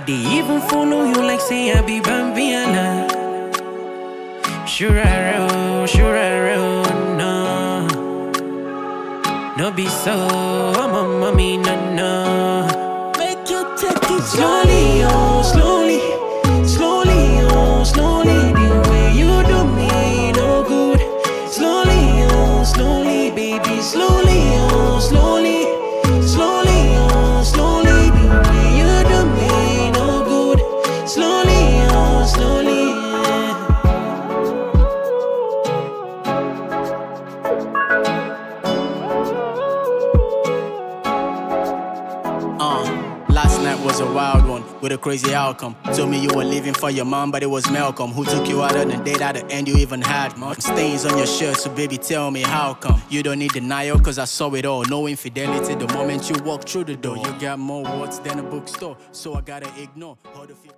they even follow you like say I be Bambiana. Sure I roll, no. No be so, I'm a mommy, no. Make you take it slowly, oh, slowly. Slowly, oh, slowly. The way you do me, no good. Slowly, oh, slowly, baby. Slowly, oh, slowly. Slowly, oh, slowly. The way you do me, no good. Slowly, oh, slowly. Last night was a wild one with a crazy outcome. Told me you were leaving for your mom, but it was Malcolm who took you out on the date at the end you even had much stains on your shirt, so baby tell me how come. You don't need denial cause I saw it all. No infidelity the moment you walk through the door. You got more words than a bookstore, so I gotta ignore all the people.